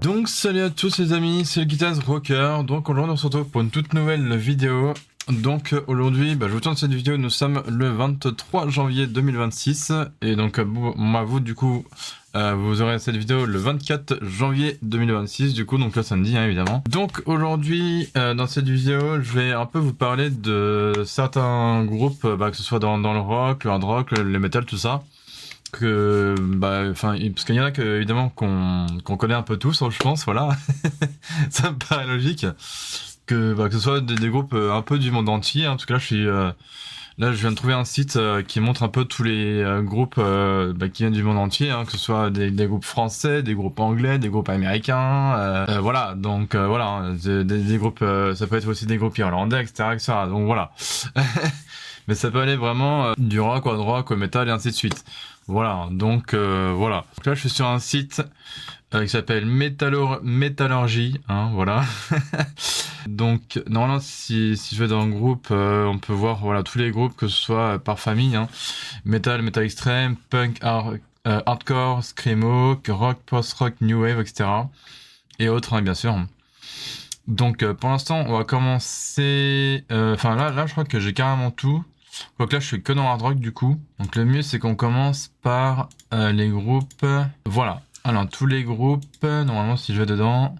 Donc salut à tous les amis, c'est le Guitaz Rocker. Donc aujourd'hui on se retrouve pour une toute nouvelle vidéo. Donc aujourd'hui, je vous tourne cette vidéo, nous sommes le 23 janvier 2026. Et donc vous du coup, vous aurez cette vidéo le 24 janvier 2026, du coup, donc le samedi évidemment. Donc aujourd'hui, dans cette vidéo, je vais un peu vous parler de certains groupes, que ce soit dans le rock, le hard rock, le metal, tout ça. Parce qu'il y en a que évidemment qu'on connaît un peu tous, je pense, voilà. Ça me paraît logique que ce soit des groupes un peu du monde entier, hein, parce que là je viens de trouver un site qui montre un peu tous les groupes qui viennent du monde entier, hein, que ce soit des groupes français, des groupes anglais, des groupes américains, voilà. Donc voilà, hein, des groupes, ça peut être aussi des groupes irlandais, etc. Donc voilà. Mais ça peut aller vraiment du rock au hard rock au metal et ainsi de suite. Voilà, donc voilà. Donc là je suis sur un site qui s'appelle Métallurgie, hein, voilà. Donc normalement si je vais dans le groupe, on peut voir voilà tous les groupes, que ce soit par famille, hein. Metal extrême, punk, hardcore, screamo, rock, post-rock, new wave, etc. Et autres, hein, bien sûr. Donc pour l'instant on va commencer, là je crois que j'ai carrément tout. Donc là je suis que dans hard rock du coup. Donc le mieux c'est qu'on commence par les groupes. Voilà. Alors tous les groupes, normalement si je vais dedans.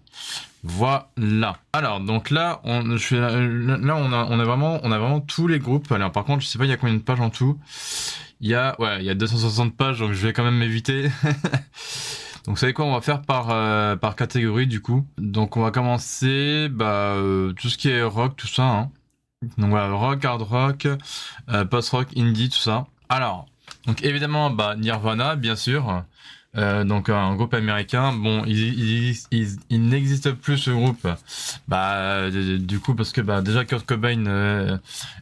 Voilà. Alors donc là on a vraiment tous les groupes. Alors par contre je sais pas il y a combien de pages en tout. Il y a 260 pages, donc je vais quand même m'éviter. Donc vous savez quoi, on va faire par catégorie du coup. Donc on va commencer tout ce qui est rock, tout ça, hein. Donc voilà, rock, hard rock, post-rock, indie, tout ça. Alors, donc évidemment, Nirvana, bien sûr. Donc un groupe américain. Bon, il n'existe plus ce groupe. Du coup, parce que déjà Kurt Cobain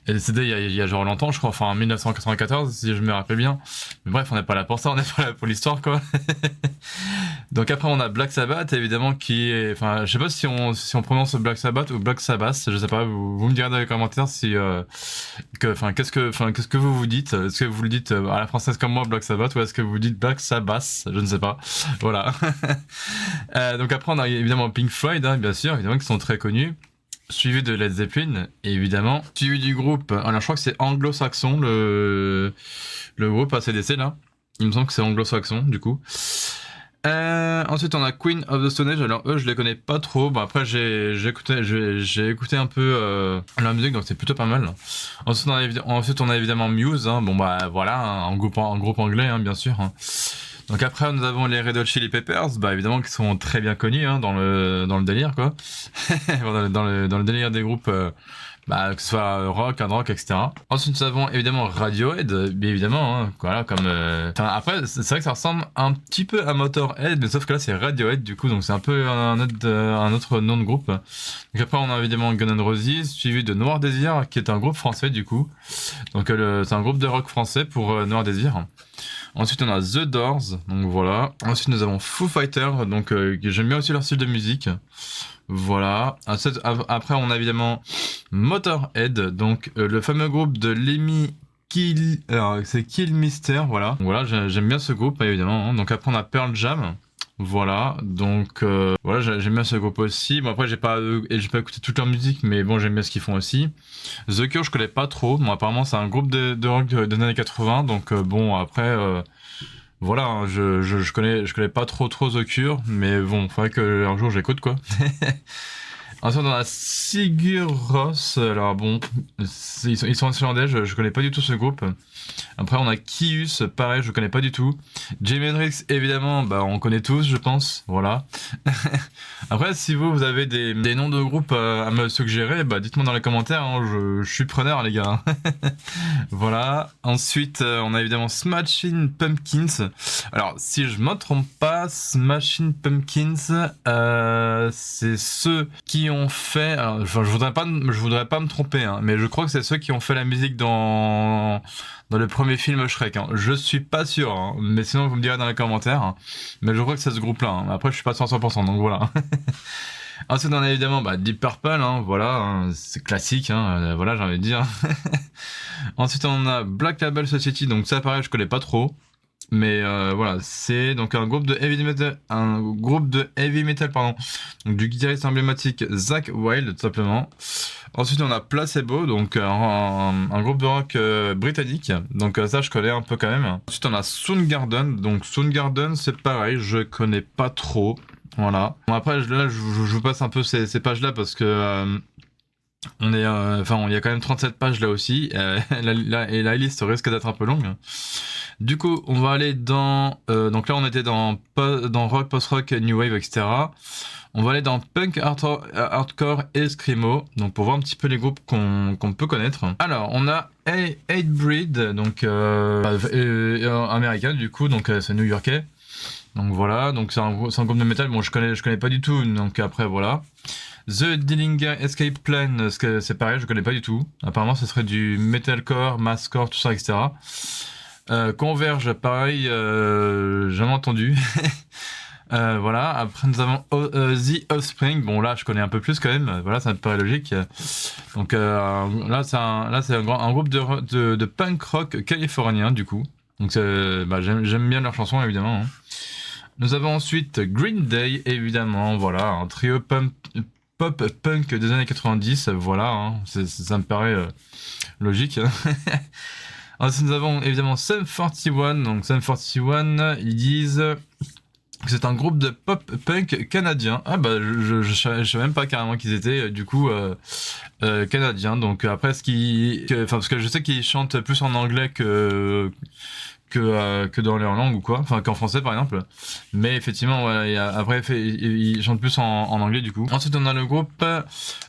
est décédé il y a genre longtemps, je crois, enfin en 1994, si je me rappelle bien. Mais bref, on n'est pas là pour ça, on est pas là pour l'histoire, quoi. Donc après on a Black Sabbath évidemment qui est, enfin je sais pas si on prononce Black Sabbath ou Black Sabbath, je sais pas, vous me direz dans les commentaires si qu'est-ce que vous dites, est-ce que vous le dites à la française comme moi Black Sabbath, ou est-ce que vous dites Black Sabbath, je ne sais pas, voilà. Donc après on a évidemment Pink Floyd, hein, bien sûr, évidemment, qui sont très connus, suivi de Led Zeppelin évidemment, suivi du groupe, alors je crois que c'est anglo-saxon le groupe ACDC là, il me semble que c'est anglo-saxon du coup. Ensuite on a Queen of the Stone Age. Alors eux je les connais pas trop. Bon après j'ai écouté un peu leur musique, donc c'est plutôt pas mal. Ensuite on a évidemment Muse, hein. Bon voilà, hein, un groupe anglais, hein, bien sûr, hein. Donc après nous avons les Red Hot Chili Peppers, évidemment, qui sont très bien connus, hein, dans le délire, quoi. dans le délire des groupes, que ce soit rock, hard rock, etc. Ensuite nous avons évidemment Radiohead, bien évidemment, hein, voilà, comme après c'est vrai que ça ressemble un petit peu à Motorhead, mais sauf que là c'est Radiohead du coup, donc c'est un peu un autre nom de groupe. Donc après on a évidemment Guns N' Roses, suivi de Noir Désir, qui est un groupe français du coup. Donc c'est un groupe de rock français pour Noir Désir. Ensuite on a The Doors, donc voilà. Ensuite nous avons Foo Fighters, donc j'aime bien aussi leur style de musique. Voilà. Après on a évidemment Motorhead, donc le fameux groupe de Lemmy Kill, alors c'est Kill Mister, voilà. Voilà, j'aime bien ce groupe évidemment, hein. Donc après on a Pearl Jam. Voilà, donc voilà, j'aime bien ce groupe aussi. Bon après j'ai pas écouté toute leur musique, mais bon j'aime bien ce qu'ils font aussi. The Cure je connais pas trop. Bon apparemment c'est un groupe de rock des années 80, donc bon après voilà, hein, je connais pas trop The Cure, mais bon faudrait que un jour j'écoute, quoi. Ensuite on a Sigur Rós. Alors bon, ils sont finlandais, je connais pas du tout ce groupe. Après on a Kius, pareil, je connais pas du tout. Jimi Hendrix évidemment, on connaît tous, je pense, voilà. Après si vous avez des noms de groupes à me suggérer, dites-moi dans les commentaires, hein, je suis preneur, les gars. Voilà. Ensuite on a évidemment Smashing Pumpkins. Alors si je me trompe pas, Smashing Pumpkins, c'est ceux qui ont fait, alors, je voudrais pas me tromper, hein, mais je crois que c'est ceux qui ont fait la musique dans le premier film Shrek, hein. Je suis pas sûr, hein, mais sinon vous me direz dans les commentaires, hein. Mais je crois que c'est ce groupe là, hein. Après je suis pas sûr à 100%, donc voilà. Ensuite on a évidemment Deep Purple, hein, voilà, hein, c'est classique, hein, voilà, j'ai envie de dire. Ensuite on a Black Label Society, donc ça pareil je connais pas trop. Mais voilà, c'est donc un groupe de heavy metal, pardon. Donc du guitariste emblématique Zakk Wylde, tout simplement. Ensuite, on a Placebo, donc un groupe de rock britannique. Donc ça, je connais un peu quand même. Ensuite, on a Soundgarden. Donc Soundgarden, c'est pareil, je connais pas trop. Voilà. Bon, après, là, je vous passe un peu ces pages-là parce que on est, enfin, il y a quand même 37 pages là aussi, et la liste risque d'être un peu longue. Du coup, on va aller dans, donc là, on était dans rock, post-rock, new wave, etc. On va aller dans punk, hardcore et screamo, donc pour voir un petit peu les groupes qu'on peut connaître. Alors, on a Hatebreed, donc américain du coup, donc c'est new-yorkais. Donc voilà, donc c'est un groupe de métal. Bon, je connais pas du tout, donc après voilà. The Dillinger Escape Plan, c'est pareil, je connais pas du tout. Apparemment, ce serait du metalcore, mathcore, tout ça, etc. Converge, pareil, jamais entendu. Voilà. Après, nous avons The Offspring. Bon, là, je connais un peu plus quand même. Voilà, ça me paraît logique. Donc là, c'est un groupe de punk rock californien, du coup. Donc j'aime bien leurs chansons, évidemment. Hein. Nous avons ensuite Green Day, évidemment, voilà, un trio pop punk des années 90, voilà, hein, ça me paraît logique. Ensuite, nous avons évidemment Sum 41, donc Sum 41, ils disent que c'est un groupe de pop punk canadien. Ah bah, je savais même pas carrément qu'ils étaient, du coup, canadiens, donc après, parce que je sais qu'ils chantent plus en anglais que dans leur langue ou quoi, enfin qu'en français par exemple. Mais effectivement, voilà, après ils chantent plus en anglais du coup. Ensuite on a le groupe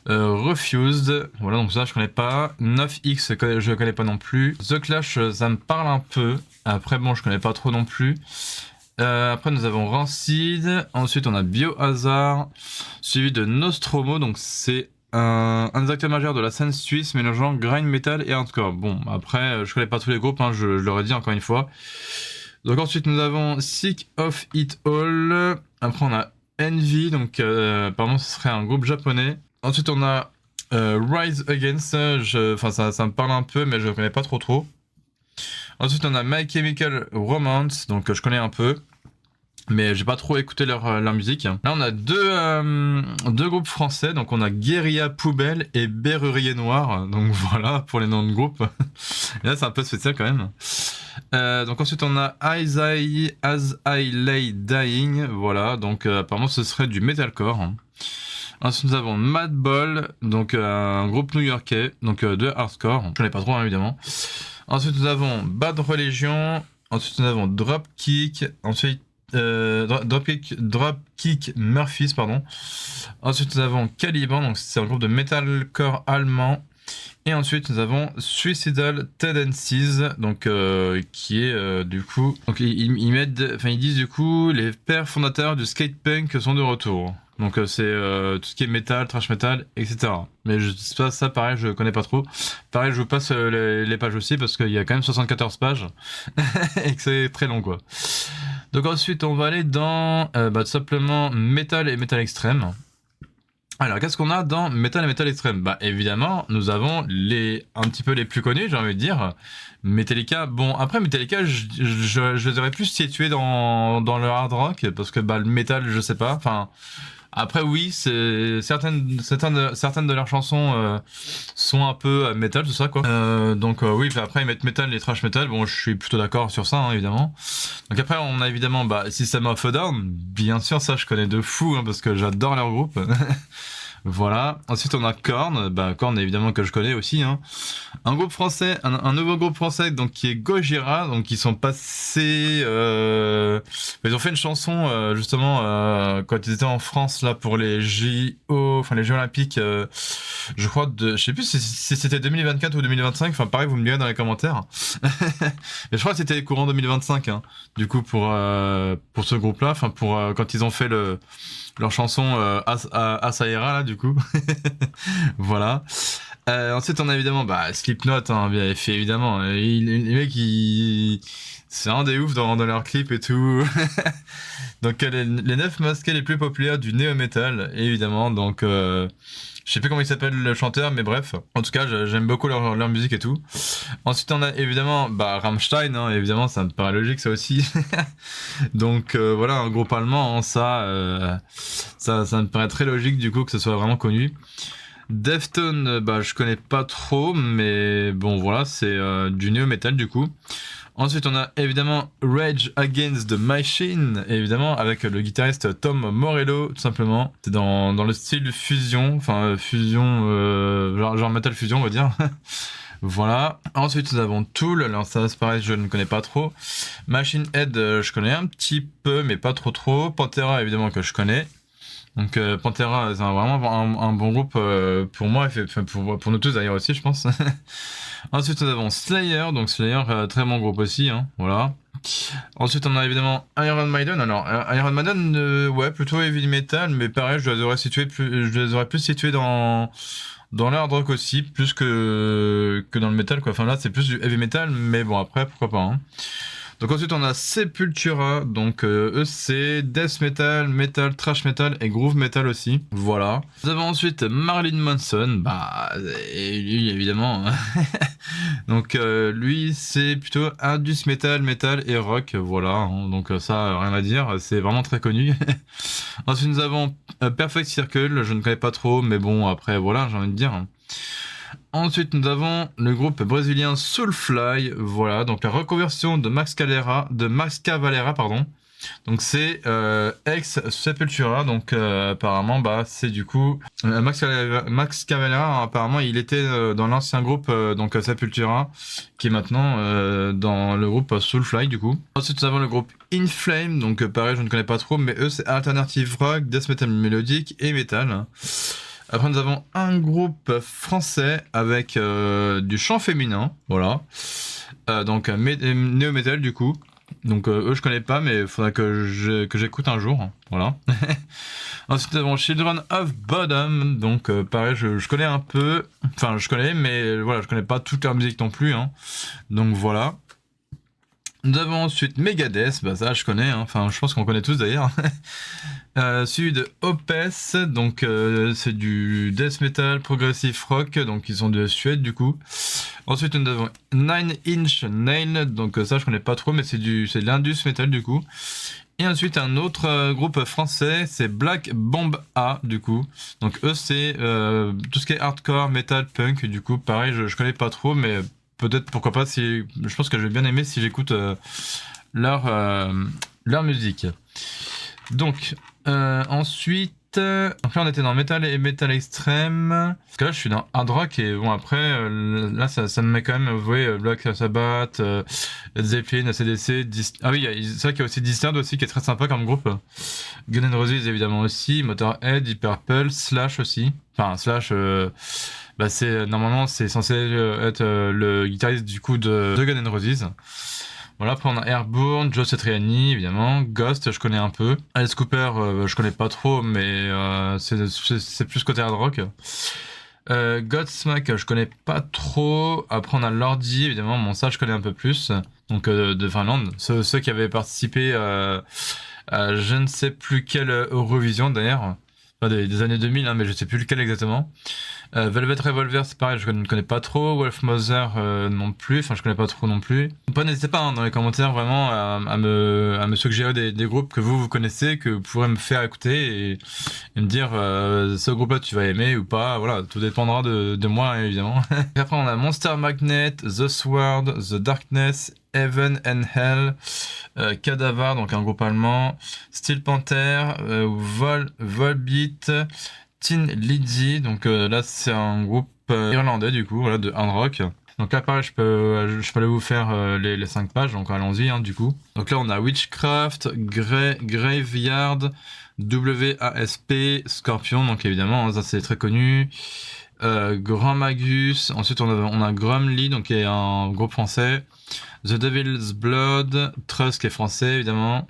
Refused, voilà, donc ça je connais pas. 9X je connais pas non plus. The Clash ça me parle un peu. Après bon je connais pas trop non plus. Après nous avons Rancid, ensuite on a Biohazard, suivi de Nostromo, donc c'est un des acteurs majeurs de la scène suisse mélangeant grind metal et hardcore. Bon, après, je connais pas tous les groupes, hein, je l'aurais dit encore une fois. Donc ensuite, nous avons Sick of It All. Après, on a Envy, donc apparemment, ce serait un groupe japonais. Ensuite, on a Rise Against. Enfin, ça me parle un peu, mais je connais pas trop. Ensuite, on a My Chemical Romance, donc je connais un peu. Mais j'ai pas trop écouté leur musique. Là, on a deux groupes français. Donc, on a Guérilla Poubelle et Berrurier Noir. Donc, voilà, pour les noms de groupes. Et là, c'est un peu spécial quand même. Donc, ensuite, on a As I Lay Dying. Voilà, donc apparemment, ce serait du metalcore. Ensuite, nous avons Madball, donc un groupe new-yorkais, donc de hardcore. Je connais pas trop, hein, évidemment. Ensuite, nous avons Bad Religion. Ensuite, nous avons Dropkick. Ensuite, Dropkick Murphys, pardon. Ensuite, nous avons Caliban, donc c'est un groupe de metalcore allemand. Et ensuite, nous avons Suicidal Tendencies, donc qui est du coup, donc ils disent du coup les pères fondateurs du skate punk sont de retour. Donc c'est tout ce qui est metal, thrash metal, etc. Mais ça pareil, je connais pas trop. Pareil, je vous passe les pages aussi parce qu'il y a quand même 74 pages et que c'est très long quoi. Donc ensuite, on va aller dans tout simplement Metal et Metal Extrême. Alors, qu'est-ce qu'on a dans Metal et Metal Extrême? Bah, évidemment, nous avons un petit peu les plus connus, j'ai envie de dire. Metallica, bon, après Metallica, je les aurais plus situés dans le hard rock, parce que bah, le metal, je sais pas, enfin... Après oui, certaines de leurs chansons sont un peu metal, tout ça quoi. Donc oui, après ils mettent metal et trash metal. Bon, je suis plutôt d'accord sur ça, hein, évidemment. Donc après on a évidemment System of a Down. Bien sûr, ça je connais de fou hein, parce que j'adore leur groupe. Voilà. Ensuite, on a Korn. Korn, évidemment, que je connais aussi. Hein. Un groupe français, un nouveau groupe français, donc qui est Gojira. Donc, ils sont passés. Ils ont fait une chanson justement quand ils étaient en France là pour les JO, enfin les Jeux Olympiques. Je crois je sais plus si c'était 2024 ou 2025. Enfin, pareil, vous me direz dans les commentaires. Mais je crois que c'était courant 2025. Hein, du coup, pour ce groupe-là, enfin pour quand ils ont fait leur chanson Asaera là du coup. Voilà. Ensuite, on a évidemment Slipknot, hein, bien fait évidemment. Les mecs, c'est un des ouf dans leurs clips et tout. Donc, les 9 masqués les plus populaires du néo-metal, évidemment. Donc, je sais plus comment il s'appelle le chanteur, mais bref. En tout cas, j'aime beaucoup leur musique et tout. Ensuite, on a évidemment Rammstein, hein, évidemment, ça me paraît logique, ça aussi. Donc, voilà, un groupe allemand, hein, ça me paraît très logique, du coup, que ce soit vraiment connu. Deftones, je connais pas trop, mais bon, voilà, c'est du néo-metal, du coup. Ensuite, on a évidemment Rage Against the Machine, évidemment, avec le guitariste Tom Morello, tout simplement. C'est dans le style fusion, enfin fusion, genre metal fusion, on va dire. Voilà. Ensuite, nous avons Tool. Alors ça, c'est pareil, je ne connais pas trop. Machine Head, je connais un petit peu, mais pas trop. Pantera, évidemment, que je connais. Donc Pantera, c'est vraiment un bon groupe pour moi, et pour nous tous d'ailleurs aussi, je pense. Ensuite, nous avons Slayer, donc Slayer, très bon groupe aussi, hein, voilà. Ensuite, on a évidemment Iron Maiden. Alors, Iron Maiden, ouais, plutôt heavy metal, mais pareil, je les aurais plus situés dans l'hard rock aussi, plus que dans le metal, quoi. Enfin là, c'est plus du heavy metal, mais bon, après, pourquoi pas, hein. Donc ensuite on a Sepultura, donc eux c'est death metal, metal, thrash metal et groove metal aussi. Voilà. Nous avons ensuite Marilyn Manson, et lui évidemment. Donc lui c'est plutôt indus metal, metal et rock, voilà. Hein. Donc ça rien à dire, c'est vraiment très connu. Ensuite nous avons Perfect Circle, je ne connais pas trop, mais bon après voilà j'ai envie de dire. Ensuite, nous avons le groupe brésilien Soulfly, voilà, donc la reconversion de Max Cavalera, pardon. Donc c'est ex-Sepultura, donc apparemment, c'est du coup Max Cavalera, apparemment, il était dans l'ancien groupe donc Sepultura, qui est maintenant dans le groupe Soulfly, du coup. Ensuite, nous avons le groupe In Flame, donc pareil, je ne connais pas trop, mais eux c'est alternative rock, death metal mélodique et metal. Après, nous avons un groupe français avec du chant féminin, voilà. Donc, néo-metal, du coup. Donc, eux, je connais pas, mais il faudra que j'écoute un jour, hein, voilà. Ensuite, nous avons Children of Bodom. Donc, pareil, je connais un peu. Enfin, je connais, mais voilà, je connais pas toute leur musique non plus, hein. Donc, voilà. Nous avons ensuite Megadeth, ça je connais, hein. Enfin je pense qu'on connaît tous d'ailleurs. Suivi de Opeth, donc c'est du death metal progressive rock, donc ils sont de Suède du coup. Ensuite nous avons Nine Inch Nails, donc ça je connais pas trop, mais c'est de l'indus metal du coup. Et ensuite un autre groupe français, c'est Black Bomb A du coup. Donc eux c'est tout ce qui est hardcore, metal, punk, du coup pareil je connais pas trop, mais peut-être pourquoi pas, si je pense que je vais bien aimer si j'écoute leur musique. Donc ensuite, donc là on était dans metal et metal extrême. Parce que là je suis dans hard rock et bon après là ça me met quand même Black Sabbath, Led Zeppelin, AC/DC, ah oui c'est vrai qu'il y a aussi Disturbed aussi qui est très sympa comme groupe. Guns N' Roses évidemment aussi, Motorhead, Deep Purple, Slash aussi. Enfin Slash. Normalement c'est censé être le guitariste du coup de Guns N' Roses. Voilà, après on a Airborne, Joe Satriani évidemment, Ghost je connais un peu, Alice Cooper je connais pas trop mais c'est plus côté hard rock. Godsmack je connais pas trop. Après on a Lordi évidemment, bon ça je connais un peu plus, donc de Finlande, ceux qui avaient participé à je ne sais plus quelle Eurovision d'ailleurs. Enfin, des années 2000, hein, mais je sais plus lequel exactement. Velvet Revolver, c'est pareil, je ne connais pas trop. Wolf Mother non plus, enfin je connais pas trop non plus. N'hésitez pas hein, dans les commentaires vraiment à me suggérer des groupes que vous connaissez, que vous pourrez me faire écouter et me dire ce groupe-là tu vas aimer ou pas. Voilà, tout dépendra de moi évidemment. Et après on a Monster Magnet, The Sword, The Darkness, Heaven and Hell, Cadavar, donc un groupe allemand, Steel Panther, Volbeat, Tin Lizzy, donc là c'est un groupe irlandais du coup, voilà, de hard rock. Donc là pareil je peux aller vous faire les 5 pages, donc allons-y hein, du coup. Donc là on a Witchcraft, Graveyard, WASP, Scorpion, donc évidemment hein, ça c'est très connu. Grand Magus, ensuite on a Grumly, donc qui est un groupe français. The Devil's Blood, Trust qui est français évidemment.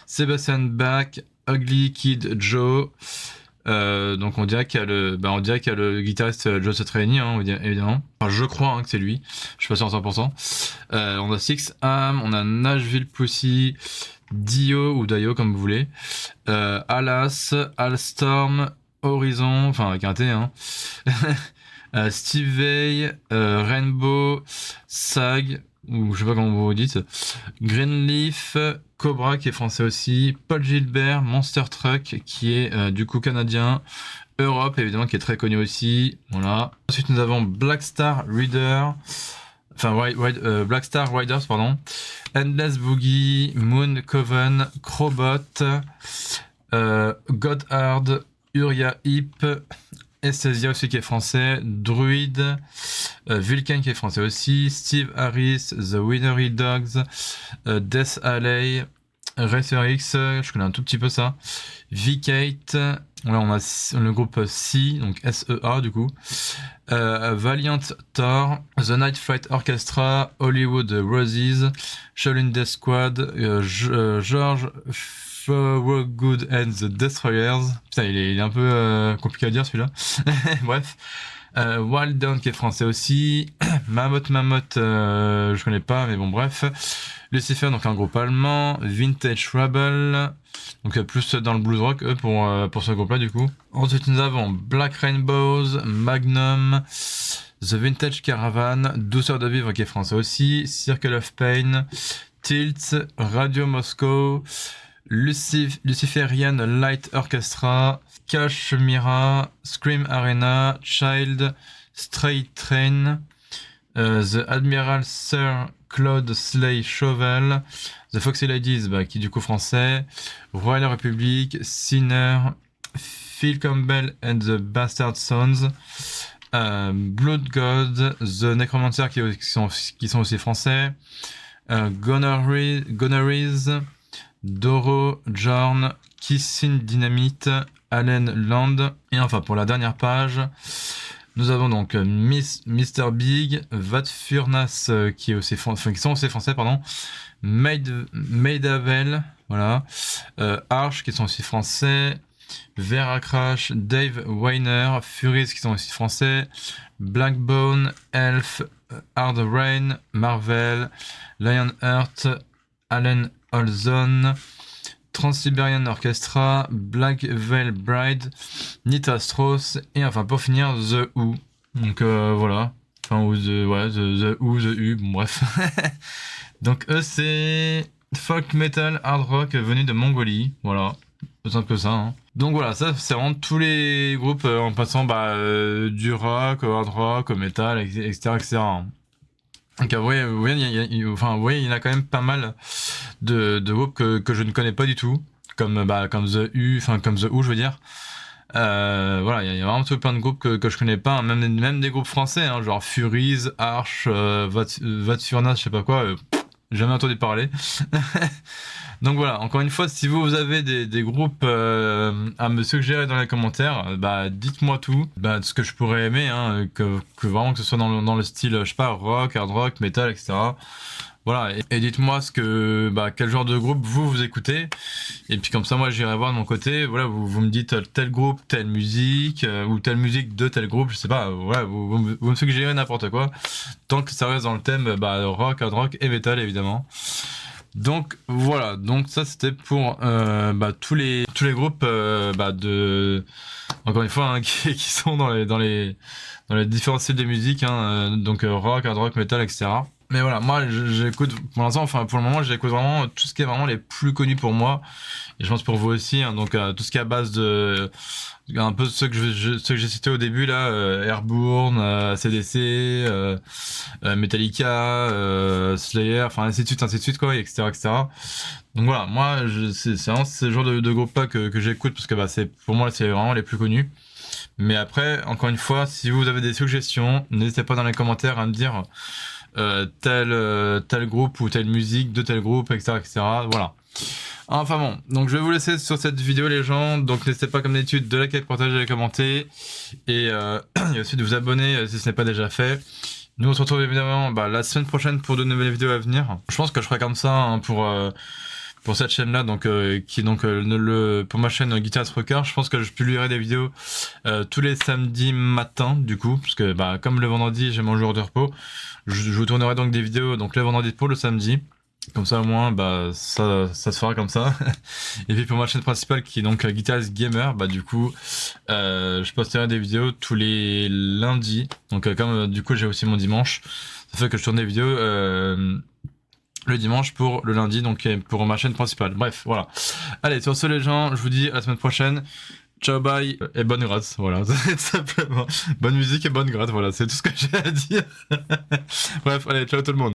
Sebastian Bach, Ugly Kid Joe, Donc on dirait qu'il y a le guitariste Joe Satriani, hein, évidemment. Enfin, je crois hein, que c'est lui. Je suis pas sûr à 100%. On a Six Am, on a Nashville Pussy, Dio ou Dio comme vous voulez. Alas, Alstorm, Horizon, enfin avec un T, hein. Steve Vai, Rainbow, Sag, ou je sais pas comment vous dites, Greenleaf, Cobra qui est français aussi, Paul Gilbert, Monster Truck qui est du coup canadien, Europe évidemment qui est très connu aussi, voilà. Ensuite nous avons Black Star Riders, pardon, Endless Boogie, Moon Coven, Crowbot, Godhard, Uriah Heep, Estesia aussi qui est français, Druid, Vulcan qui est français aussi, Steve Harris, The Winery Dogs, Death Alley, Racer X, je connais un tout petit peu ça, V-Kate, là on a le groupe C, donc SEA du coup, Valiant Thor, The Night Flight Orchestra, Hollywood Roses, Shaolin Death Squad, George Thorogood and the Destroyers. Putain, il est un peu compliqué à dire celui-là. Bref. Wild Down qui est français aussi. Mammoth, je connais pas, mais bon, bref. Lucifer, donc un groupe allemand. Vintage Rebel, donc plus dans le blues rock, eux, pour ce groupe-là, du coup. Ensuite, nous avons Black Rainbows, Magnum, The Vintage Caravan, Douceur de vivre qui est français aussi. Circle of Pain, Tilt, Radio Moscow, Luciferian Light Orchestra, Kashmira, Scream Arena, Child, Stray Train, The Admiral Sir Claude Slay Chauvel, The Foxy Ladies, qui du coup français, Royal Republic, Sinner, Phil Campbell and the Bastard Sons, Blood God, The Necromancer qui sont aussi français, Gonorrhees, Doro, Jorn, Kissing Dynamite, Allen Land, et enfin pour la dernière page, nous avons donc Mr Big, Vat Furnace qui sont aussi français, pardon, Maidavel, voilà, Arch qui sont aussi français, Vera Crash, Dave Weiner, Furies qui sont aussi français, Blackbone, Elf, Hard Rain, Marvel, Lionheart, Allen Olson, Trans-Siberian Orchestra, Black Veil Bride, Nita Strauss, et enfin pour finir The Who. Donc voilà. Enfin, ou The Who, The U, bon bref. Donc eux c'est folk metal hard rock venu de Mongolie, voilà. Pas simple que ça, hein. Donc voilà, ça c'est vraiment tous les groupes en passant du rock, au hard rock, au metal, etc. etc. Donc oui, il y en a quand même pas mal de groupes que je ne connais pas du tout, comme The Who, je veux dire. Voilà, il y a vraiment plein de groupes que je connais pas, hein, même des groupes français, hein, genre Furies, Arch, Vat Furnace, je sais pas quoi, jamais entendu parler. Donc voilà, encore une fois, si vous avez des groupes à me suggérer dans les commentaires, dites-moi tout, de ce que je pourrais aimer, hein, que vraiment que ce soit dans le style, je sais pas, rock, hard rock, metal, etc. Voilà, et dites-moi quel genre de groupe vous écoutez, et puis comme ça moi j'irai voir de mon côté, voilà, vous me dites tel groupe, telle musique, ou telle musique de tel groupe, je sais pas, voilà, vous me suggérez n'importe quoi, tant que ça reste dans le thème rock, hard rock et metal évidemment. Donc voilà, donc ça c'était pour tous les groupes encore une fois hein, qui sont dans les différents styles de musique, hein, donc rock, hard rock, metal, etc. Mais voilà, moi j'écoute pour l'instant, enfin pour le moment j'écoute vraiment tout ce qui est vraiment les plus connus pour moi, et je pense pour vous aussi, hein, donc tout ce qui est à base de un peu ceux que j'ai cités au début là, Airborne, AC/DC, Metallica, Slayer, enfin ainsi de suite quoi, etc. Donc voilà, moi c'est vraiment ce genre de groupe là que j'écoute, parce que pour moi c'est vraiment les plus connus. Mais après, encore une fois, si vous avez des suggestions, n'hésitez pas dans les commentaires à me dire tel groupe ou telle musique de tel groupe, etc. Voilà. Enfin bon, donc je vais vous laisser sur cette vidéo les gens, donc n'hésitez pas comme d'habitude de liker, de partager, de commenter, et aussi de vous abonner si ce n'est pas déjà fait. Nous on se retrouve évidemment la semaine prochaine pour de nouvelles vidéos à venir. Je pense que je ferai comme ça hein, pour cette chaîne-là, donc qui est donc pour ma chaîne Guitarist Rocker. Je pense que je publierai des vidéos tous les samedis matins, du coup, parce que bah, comme le vendredi j'ai mon jour de repos, je vous tournerai donc des vidéos donc le vendredi pour le samedi. Comme ça au moins bah ça se fera comme ça. Et puis pour ma chaîne principale qui est donc Guitarist Gamer, bah du coup je posterai des vidéos tous les lundis. Donc comme du coup j'ai aussi mon dimanche, ça fait que je tourne des vidéos le dimanche pour le lundi, donc pour ma chaîne principale. Bref, voilà. Allez, sur ce les gens, je vous dis à la semaine prochaine. Ciao, bye, et bonne grâce, voilà, tout simplement. Bonne musique et bonne grâce, voilà, c'est tout ce que j'ai à dire. Bref, allez, ciao tout le monde.